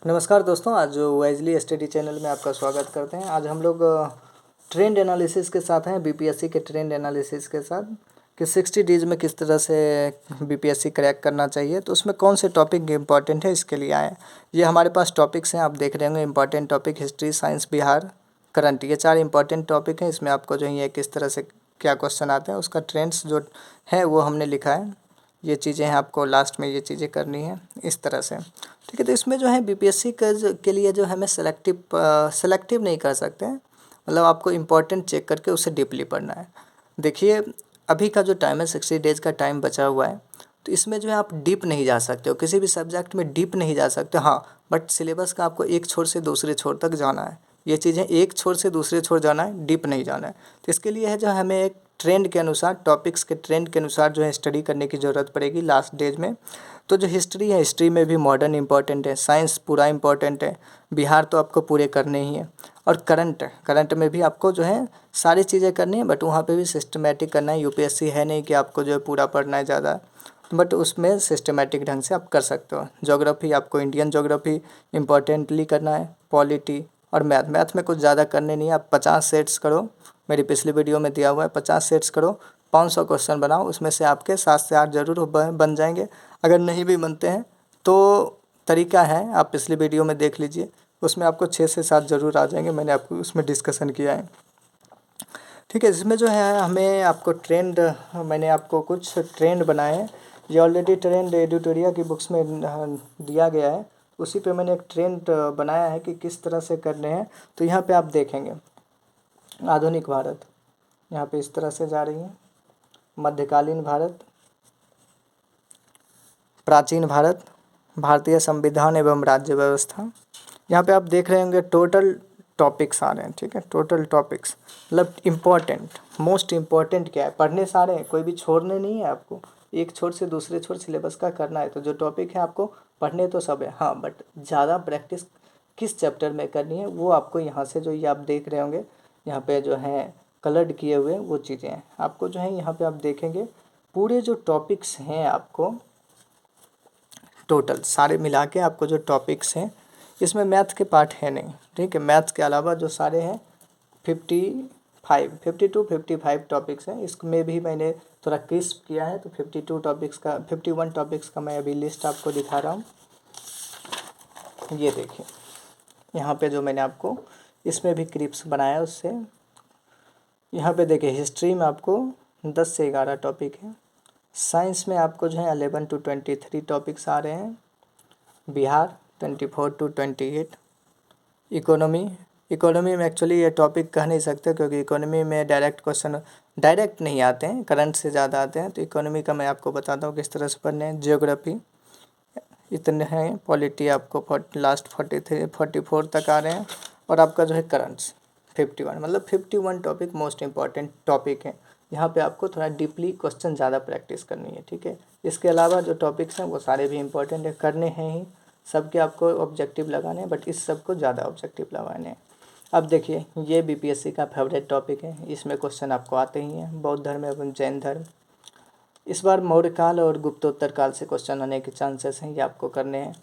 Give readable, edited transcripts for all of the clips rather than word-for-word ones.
नमस्कार दोस्तों, आज वाइजली स्टडी चैनल में आपका स्वागत करते हैं। आज हम लोग ट्रेंड एनालिसिस के साथ हैं, बीपीएससी के ट्रेंड एनालिसिस के साथ कि 60 डेज में किस तरह से बीपीएससी क्रैक करना चाहिए, तो उसमें कौन से टॉपिक इंपॉर्टेंट है इसके लिए आए। ये हमारे पास टॉपिक्स हैं, आप देख रहे होंगे important topic history, science, Bihar, current. ये 4 इंपॉर्टेंट टॉपिक हैं। इसमें आपको जो है ये किस तरह से क्या क्वेश्चन आते हैं उसका ट्रेंड्स जो है वो हमने लिखा है। ये चीज़ें हैं, आपको लास्ट में ये चीज़ें करनी है इस तरह से, ठीक है। तो इसमें जो है बीपीएससी के लिए जो हमें सेलेक्टिव नहीं कर सकते हैं, मतलब आपको इम्पोर्टेंट चेक करके उसे डीपली पढ़ना है। देखिए, अभी का जो टाइम है 60 डेज़ का टाइम बचा हुआ है, तो इसमें जो है आप डीप नहीं जा सकते हो, किसी भी सब्जेक्ट में डीप नहीं जा सकते। हाँ, बट सिलेबस का आपको एक छोर से दूसरे छोर तक जाना है। ये चीज़ें एक छोर से दूसरे छोर जाना है, डीप नहीं जाना है। तो इसके लिए है जो हमें एक ट्रेंड के अनुसार, टॉपिक्स के ट्रेंड के अनुसार जो है स्टडी करने की ज़रूरत पड़ेगी लास्ट डेज में। तो जो हिस्ट्री है, हिस्ट्री में भी मॉडर्न इंपॉर्टेंट है, साइंस पूरा इंपॉर्टेंट है, बिहार तो आपको पूरे करने ही है, और करंट में भी आपको जो है सारी चीज़ें करनी है, बट वहाँ पे भी सिस्टमेटिक करना है। यूपीएससी है नहीं कि आपको जो है पूरा पढ़ना है ज़्यादा, बट उसमें सिस्टमेटिक ढंग से आप कर सकते हो। ज्योग्राफी, आपको इंडियन ज्योग्राफी इंपॉर्टेंटली करना है, पॉलिटी और मैथ में कुछ ज़्यादा करने नहीं है। आप 50 सेट्स करो, मेरी पिछली वीडियो में दिया हुआ है, 50 सेट्स करो, 500 क्वेश्चन बनाओ, उसमें से आपके 7 से 8 जरूर बन जाएंगे। अगर नहीं भी बनते हैं तो तरीका है, आप पिछली वीडियो में देख लीजिए, उसमें आपको 6 से 7 जरूर आ जाएंगे, मैंने आपको उसमें डिस्कशन किया है, ठीक है। इसमें जो है हमें आपको ट्रेंड, मैंने आपको कुछ ट्रेंड बनाए हैं। ये ऑलरेडी ट्रेंड एडिटोरिया की बुक्स में दिया गया है, उसी पे मैंने एक ट्रेंड बनाया है कि किस तरह से करने हैं। तो यहाँ पे आप देखेंगे आधुनिक भारत, यहाँ पे इस तरह से जा रही है, मध्यकालीन भारत, प्राचीन भारत, भारतीय संविधान एवं राज्य व्यवस्था। यहाँ पे आप देख रहे होंगे टोटल टॉपिक्स आ रहे हैं, ठीक है। टोटल टॉपिक्स मतलब इम्पोर्टेंट, मोस्ट इम्पोर्टेंट क्या है, पढ़ने सारे हैं, कोई भी छोड़ने नहीं है आपको, एक छोर से दूसरे छोर सिलेबस का करना है। तो जो टॉपिक है आपको पढ़ने तो सब है, हाँ, बट ज़्यादा प्रैक्टिस किस चैप्टर में करनी है वो आपको यहाँ से जो ये आप देख रहे होंगे, यहाँ पे जो है कलर्ड किए हुए वो चीज़ें हैं, आपको जो है यहाँ पे आप देखेंगे पूरे जो टॉपिक्स हैं, आपको टोटल सारे मिला के आपको जो टॉपिक्स हैं, इसमें मैथ के पार्ट है नहीं, ठीक है। मैथ के अलावा जो सारे हैं 52 टॉपिक्स हैं, इसमें भी मैंने थोड़ा क्रिस्प किया है। तो 51 टॉपिक्स का मैं अभी लिस्ट आपको दिखा रहा हूँ। ये देखिए, यहाँ पे जो मैंने आपको इसमें भी क्रिप्स बनाया उससे, यहाँ पे देखिए हिस्ट्री में आपको 10 से 11 टॉपिक है, साइंस में आपको जो है 11 to 23 टॉपिक्स आ रहे हैं, बिहार 24 to 28, इकोनॉमी में एक्चुअली ये टॉपिक कह नहीं सकते, क्योंकि इकोनॉमी में डायरेक्ट नहीं आते हैं, करंट से ज़्यादा आते हैं। तो इकोनॉमी का मैं आपको बताता हूँ किस तरह से पढ़ने हैं। जियोग्राफी इतने हैं, पॉलिटी आपको लास्ट 44 तक आ रहे हैं, और आपका जो है करंट्स 51, मतलब 51 टॉपिक मोस्ट इंपॉर्टेंट टॉपिक है। यहाँ पे आपको थोड़ा डीपली क्वेश्चन ज़्यादा प्रैक्टिस करनी है, ठीक है। इसके अलावा जो टॉपिक्स हैं वो सारे भी इंपॉर्टेंट है, करने हैं ही, सबके आपको ऑब्जेक्टिव लगाने हैं, बट इस सब को ज़्यादा ऑब्जेक्टिव लगाने हैं। अब देखिए, ये बीपीएससी का फेवरेट टॉपिक है, इसमें क्वेश्चन आपको आते ही हैं, बौद्ध धर्म एवं जैन धर्म। इस बार मौर्य काल और गुप्तोत्तर काल से क्वेश्चन आने के चांसेस हैं, ये आपको करने हैं।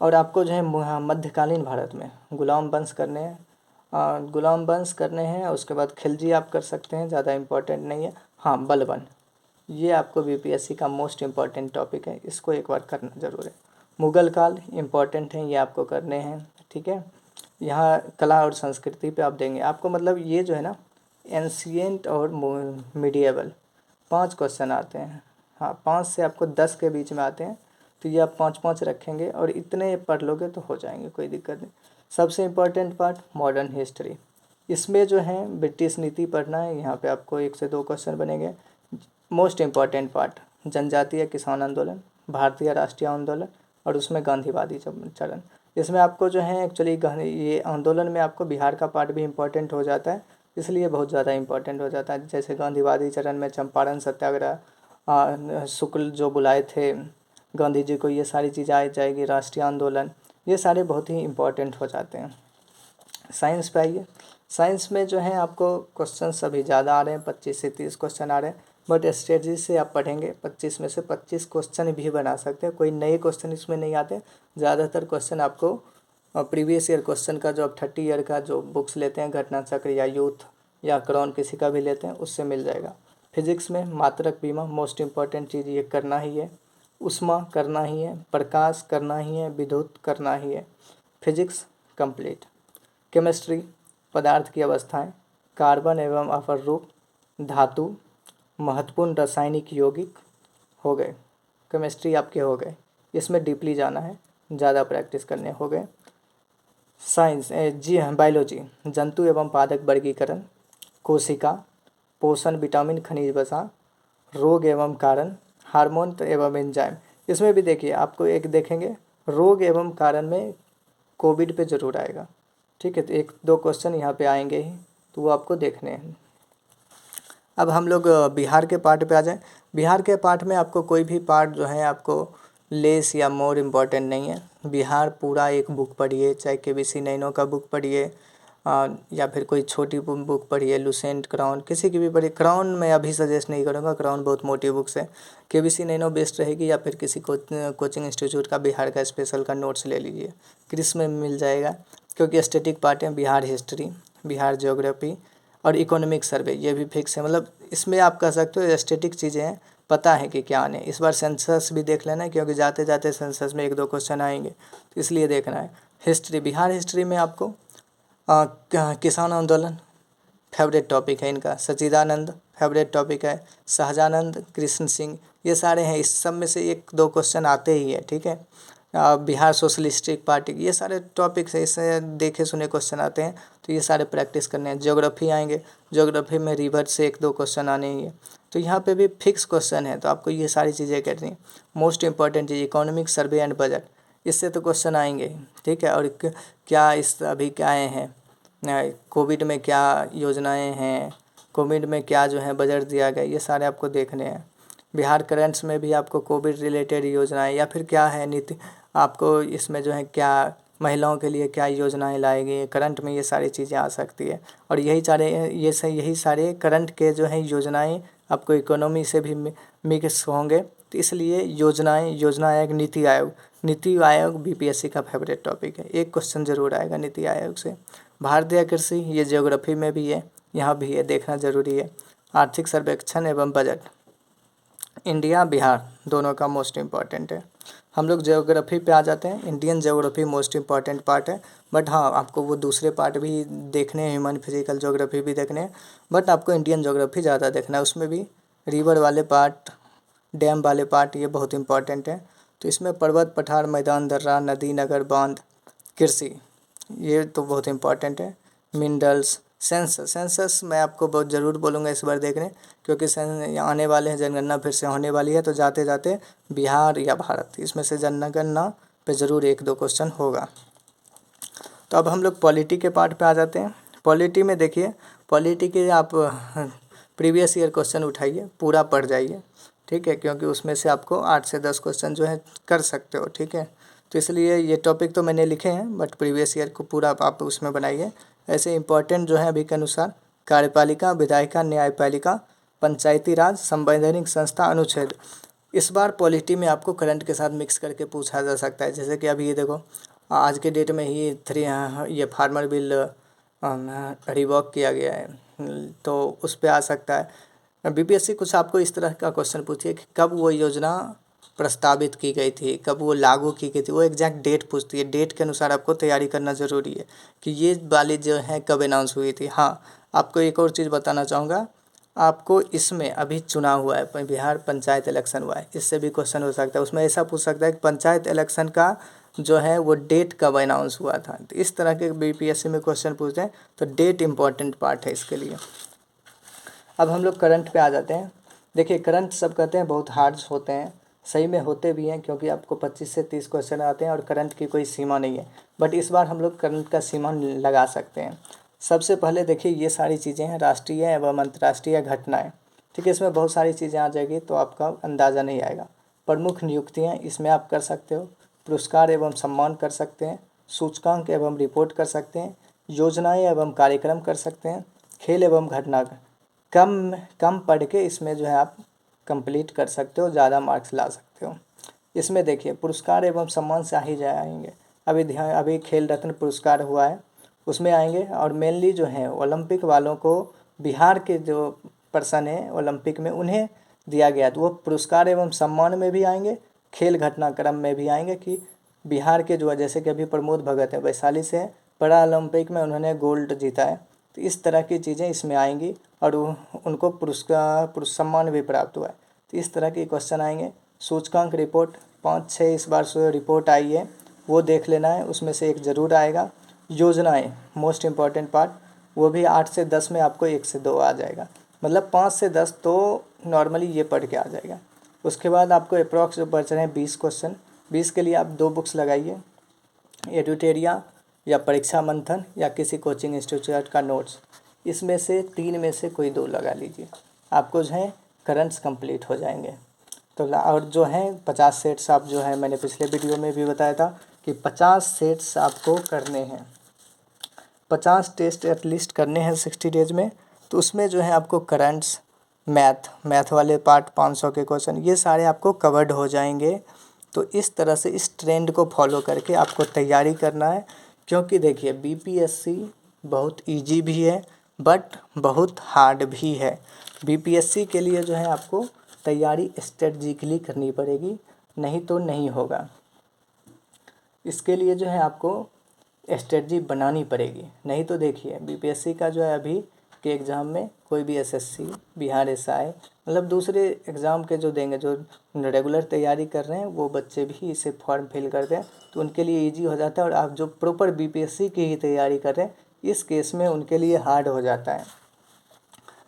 और आपको जो है मध्यकालीन भारत में गुलाम वंश करने हैं, गुलाम वंश करने हैं। उसके बाद खिलजी आप कर सकते हैं, ज़्यादा इंपॉर्टेंट नहीं है। हाँ, बलबन, ये आपको बीपीएससी का मोस्ट इम्पॉर्टेंट टॉपिक है, इसको एक बार करना ज़रूर है। मुग़ल काल इम्पॉर्टेंट है, ये आपको करने हैं, ठीक है। यहाँ कला और संस्कृति पे आप देंगे, आपको मतलब ये जो है ना एंशिएंट और मिडिएवल 5 क्वेश्चन आते हैं, हाँ 5 से आपको 10 के बीच में आते हैं। तो ये आप 5-5 रखेंगे और इतने पढ़ लोगे तो हो जाएंगे, कोई दिक्कत नहीं। सबसे इम्पोर्टेंट पार्ट मॉडर्न हिस्ट्री, इसमें जो है ब्रिटिश नीति पढ़ना है, यहाँ पे आपको 1 से 2 क्वेश्चन बनेंगे। मोस्ट इम्पॉर्टेंट पार्ट जनजातीय किसान आंदोलन, भारतीय राष्ट्रीय आंदोलन, और उसमें गांधीवादी चरण। इसमें आपको जो है एक्चुअली ये आंदोलन में आपको बिहार का पार्ट भी इम्पोर्टेंट हो जाता है, इसलिए बहुत ज़्यादा इम्पोर्टेंट हो जाता है। जैसे गांधीवादी चरण में चंपारण सत्याग्रह, शुक्ल जो बुलाए थे गांधी जी को, ये सारी चीज़ें आ जाएगी। राष्ट्रीय आंदोलन, ये सारे बहुत ही इम्पोर्टेंट हो जाते हैं। साइंस पे आइए, साइंस में जो है आपको क्वेश्चन अभी ज़्यादा आ रहे हैं, 25 से 30 क्वेश्चन आ रहे हैं, बट स्ट्रेटजी से आप पढ़ेंगे 25 में से 25 क्वेश्चन भी बना सकते हैं, कोई नए क्वेश्चन इसमें नहीं आते। ज़्यादातर क्वेश्चन आपको प्रीवियस ईयर क्वेश्चन का जो आप 30 ईयर का जो बुक्स लेते हैं, घटना चक्र या यूथ या क्राउन किसी का भी लेते हैं, उससे मिल जाएगा। फिजिक्स में मात्रक बीमा मोस्ट इम्पॉर्टेंट चीज़ ये करना ही है, उष्मा करना ही है, प्रकाश करना ही है, विद्युत करना ही है। Physics complete. केमिस्ट्री पदार्थ की अवस्थाएं, कार्बन एवं अपरूप, धातु, महत्वपूर्ण रासायनिक यौगिक हो गए। केमिस्ट्री आपके हो गए, इसमें डीपली जाना है, ज़्यादा प्रैक्टिस करने हो गए। साइंस जी हाँ, बायोलॉजी जंतु एवं पादप वर्गीकरण, कोशिका, पोषण, विटामिन, खनिज वसा, रोग एवं कारण, हार्मोन एवं एंजाइम। इसमें भी देखिए आपको एक देखेंगे रोग एवं कारण में कोविड पे जरूर आएगा, ठीक है। तो 1-2 क्वेश्चन यहाँ पे आएंगे ही, तो वो आपको देखने हैं। अब हम लोग बिहार के पार्ट पे आ जाएं। बिहार के पार्ट में आपको कोई भी पार्ट जो है आपको लेस या मोर इम्पॉर्टेंट नहीं है। बिहार पूरा एक बुक पढ़िए, चाहे केबीसी नैनो का बुक पढ़िए या फिर कोई छोटी बुक पढ़िए, लुसेंट, क्राउन, किसी की भी पढ़िए। क्राउन मैं अभी सजेस्ट नहीं करूँगा, क्राउन बहुत मोटी बुक्स है। केबीसी नैनो बेस्ट रहेगी, या फिर किसी कोचिंग इंस्टीट्यूट का बिहार का स्पेशल का नोट्स ले लीजिए, क्रिस में मिल जाएगा। क्योंकि स्टैटिक पार्ट है, बिहार हिस्ट्री, बिहार ज्योग्राफी और इकोनॉमिक सर्वे, ये भी फिक्स है। मतलब इसमें आप कह सकते हो स्टैटिक चीज़ें हैं, पता है कि क्या आने। इस बार सेंसस भी देख लेना, क्योंकि जाते जाते सेंसस में 1-2 क्वेश्चन आएंगे, तो इसलिए देखना है। हिस्ट्री, बिहार हिस्ट्री में आपको किसान आंदोलन फेवरेट टॉपिक है इनका, सच्चिदानंद फेवरेट टॉपिक है, शाहजानंद, कृष्ण सिंह, ये सारे हैं। इस सब में से 1-2 क्वेश्चन आते ही है, ठीक है। बिहार सोशलिस्टिक पार्टी, ये सारे टॉपिक्स है, इससे देखे सुने क्वेश्चन आते हैं, तो ये सारे प्रैक्टिस करने हैं। ज्योग्राफी आएंगे, ज्योग्राफी में रिवर से 1-2 क्वेश्चन आने ही है, तो यहाँ पे भी फिक्स क्वेश्चन है, तो आपको ये सारी चीज़ें करनी है। Most important cheese economic survey and budget, इससे तो क्वेश्चन आएंगे ही, ठीक है। और क्या इस अभी क्या आए हैं, कोविड में क्या योजनाएं हैं, कोविड में क्या जो है बजट दिया गया, ये सारे आपको देखने हैं। बिहार करंट्स में भी आपको कोविड रिलेटेड योजनाएं या फिर क्या है नीति, आपको इसमें जो है क्या महिलाओं के लिए क्या योजनाएं लाई गई, करंट में ये सारी चीज़ें आ सकती है। और यही सारे करंट के जो है योजनाएं आपको इकोनॉमी से भी मिक्स होंगे, तो इसलिए योजना आयोग, नीति आयोग बीपीएससी का फेवरेट टॉपिक है। 1 क्वेश्चन जरूर आएगा नीति आयोग से। भारतीय कृषि, ये ज्योग्राफी में भी है, यहाँ भी है, देखना जरूरी है। आर्थिक सर्वेक्षण एवं बजट, इंडिया बिहार दोनों का मोस्ट इम्पॉर्टेंट है। हम लोग ज्योग्राफी पे आ जाते हैं। Indian geography most important part है, बट हाँ आपको वो दूसरे पार्ट भी देखने हैं, ह्यूमन फिजिकल ज्योग्राफी भी देखने हैं, बट आपको इंडियन ज्योग्राफी ज़्यादा देखना है। उसमें भी रिवर वाले पार्ट, डैम वाले पार्ट, ये बहुत इंपॉर्टेंट है। तो इसमें पर्वत, पठार, मैदान, दर्रा, नदी, नगर, बांध, कृषि, ये तो बहुत इंपॉर्टेंट है। मिनरल्स, सेंसस मैं आपको बहुत ज़रूर बोलूँगा इस बार देखने, क्योंकि आने वाले हैं, जनगणना फिर से होने वाली है, तो जाते जाते बिहार या भारत, इसमें से जनगणना पे ज़रूर 1-2 क्वेश्चन होगा। तो अब हम लोग पॉलिटी के पार्ट पे आ जाते हैं। पॉलिटी में देखिए, पॉलिटी के आप प्रीवियस ईयर क्वेश्चन उठाइए, पूरा पढ़ जाइए, ठीक है, क्योंकि उसमें से आपको 8 से 10 क्वेश्चन जो है कर सकते हो, ठीक है। तो इसलिए ये टॉपिक तो मैंने लिखे हैं, बट प्रीवियस ईयर को पूरा आप उसमें बनाइए। ऐसे इंपॉर्टेंट जो है अभी के अनुसार, कार्यपालिका, विधायिका, न्यायपालिका, पंचायती राज, संवैधानिक संस्था, अनुच्छेद। इस बार पॉलिटी में आपको करंट के साथ मिक्स करके पूछा जा सकता है। जैसे कि अभी ये देखो, आज के डेट में ही ये फार्मर बिल रिवॉक किया गया है, तो उस पर आ सकता है। बीपीएससी कुछ आपको इस तरह का क्वेश्चन पूछिए कि कब वो योजना प्रस्तावित की गई थी, कब वो लागू की गई थी, वो एग्जैक्ट डेट पूछती है। डेट के अनुसार आपको तैयारी करना ज़रूरी है कि ये वाली जो है कब अनाउंस हुई थी। हाँ, आपको एक और चीज़ बताना चाहूँगा, आपको इसमें अभी चुनाव हुआ है, बिहार पंचायत इलेक्शन हुआ है, इससे भी क्वेश्चन हो सकता है। उसमें ऐसा पूछ सकता है कि पंचायत इलेक्शन का जो है वो डेट कब अनाउंस हुआ था। तो इस तरह के बीपीएससी में क्वेश्चन पूछते हैं, तो डेट इंपॉर्टेंट पार्ट है इसके लिए। अब हम लोग करंट पे आ जाते हैं। देखिए, करंट सब कहते हैं बहुत हार्ड होते हैं, सही में होते भी हैं, क्योंकि आपको 25 से 30 क्वेश्चन आते हैं और करंट की कोई सीमा नहीं है। बट इस बार हम लोग करंट का सीमा लगा सकते हैं। सबसे पहले देखिए, ये सारी चीज़ें हैं राष्ट्रीय एवं अंतर्राष्ट्रीय घटनाएं, ठीक है। इसमें बहुत सारी चीज़ें आ जाएगी, तो आपका अंदाज़ा नहीं आएगा। प्रमुख नियुक्तियाँ, इसमें आप कर सकते हो। पुरस्कार एवं सम्मान कर सकते हैं। सूचकांक एवं रिपोर्ट कर सकते हैं। योजनाएं एवं कार्यक्रम कर सकते हैं। खेल एवं घटना, कम पढ़ के इसमें जो है आप कंप्लीट कर सकते हो, ज़्यादा मार्क्स ला सकते हो। इसमें देखिए, पुरस्कार एवं सम्मान से आ ही जाएंगे। अभी खेल रत्न पुरस्कार हुआ है उसमें आएंगे। और मेनली जो है ओलंपिक वालों को बिहार के जो पर्सन है ओलंपिक में उन्हें दिया गया, तो वो पुरस्कार एवं सम्मान में भी आएंगे, खेल घटनाक्रम में भी आएंगे कि बिहार के जो है जैसे कि अभी प्रमोद भगत है वैशाली से पैरा ओलंपिक में उन्होंने गोल्ड जीता है, तो इस तरह की चीज़ें इसमें आएंगी और उनको पुरस्कार सम्मान भी प्राप्त हुआ है। तो इस तरह के क्वेश्चन आएंगे। सूचकांक रिपोर्ट 5-6 इस बार रिपोर्ट आई है, वो देख लेना है, उसमें से एक ज़रूर आएगा। योजनाएं मोस्ट इम्पॉर्टेंट पार्ट, वो भी 8 से 10 में आपको 1 से 2 आ जाएगा, मतलब 5 से 10 तो नॉर्मली ये पढ़ के आ जाएगा। उसके बाद आपको अप्रॉक्स जो बच रहे हैं 20 क्वेश्चन, 20 के लिए आप 2 बुक्स लगाइए, एडुटेरिया या परीक्षा मंथन या किसी कोचिंग इंस्टीट्यूट का नोट्स, इसमें से 3 में से कोई 2 लगा लीजिए, आपको जो है करंट्स कंप्लीट हो जाएंगे। तो और जो है 50 सेट्स आप जो है मैंने पिछले वीडियो में भी बताया था कि 50 सेट्स आपको करने हैं, 50 टेस्ट एटलीस्ट करने हैं 60 डेज में। तो उसमें जो है आपको करंट्स, मैथ वाले पार्ट 500 के क्वेश्चन ये सारे आपको कवर्ड हो जाएंगे। तो इस तरह से इस ट्रेंड को फॉलो करके आपको तैयारी करना है, क्योंकि देखिए बीपीएससी बहुत इजी भी है बट बहुत हार्ड भी है। बीपीएससी के लिए जो है आपको तैयारी स्ट्रेटजिकली करनी पड़ेगी, नहीं तो नहीं होगा। इसके लिए जो है आपको स्ट्रेटजी बनानी पड़ेगी, नहीं तो देखिए बीपीएससी का जो है अभी के एग्ज़ाम में कोई भी एसएससी, बिहार एसआई मतलब दूसरे एग्ज़ाम के जो देंगे, जो रेगुलर तैयारी कर रहे हैं वो बच्चे भी इसे फॉर्म फिल कर दें तो उनके लिए इजी हो जाता है। और आप जो प्रॉपर बीपीएससी की ही तैयारी कर रहे हैं इस केस में उनके लिए हार्ड हो जाता है।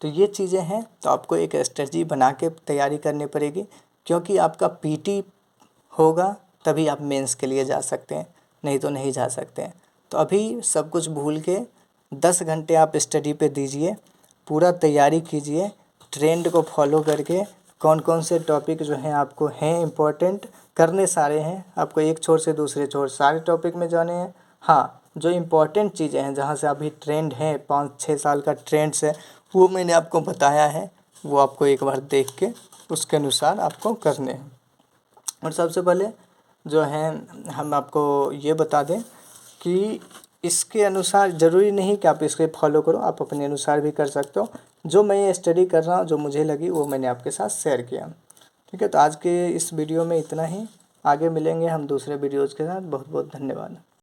तो ये चीज़ें हैं, तो आपको एक स्ट्रेटजी बना के तैयारी करनी पड़ेगी, क्योंकि आपका पीटी होगा तभी आप मेंस के लिए जा सकते हैं, नहीं तो नहीं जा सकते हैं। तो अभी सब कुछ भूल के 10 घंटे आप स्टडी पे दीजिए, पूरा तैयारी कीजिए, ट्रेंड को फॉलो करके कौन कौन से टॉपिक जो हैं आपको हैं इम्पोर्टेंट करने सारे हैं, आपको एक छोर से दूसरे छोर सारे टॉपिक में जाने हैं। हाँ, जो इम्पोर्टेंट चीज़ें हैं जहाँ से अभी ट्रेंड है 5-6 साल का ट्रेंड्स है वो मैंने आपको बताया है, वो आपको एक बार देख के उसके अनुसार आपको करने हैं। और सबसे पहले जो है हम आपको ये बता दें कि इसके अनुसार ज़रूरी नहीं कि आप इसके फॉलो करो, आप अपने अनुसार भी कर सकते हो। जो मैं ये स्टडी कर रहा हूँ, जो मुझे लगी वो मैंने आपके साथ शेयर किया। ठीक है, तो आज के इस वीडियो में इतना ही, आगे मिलेंगे हम दूसरे वीडियोज़ के साथ। बहुत बहुत धन्यवाद।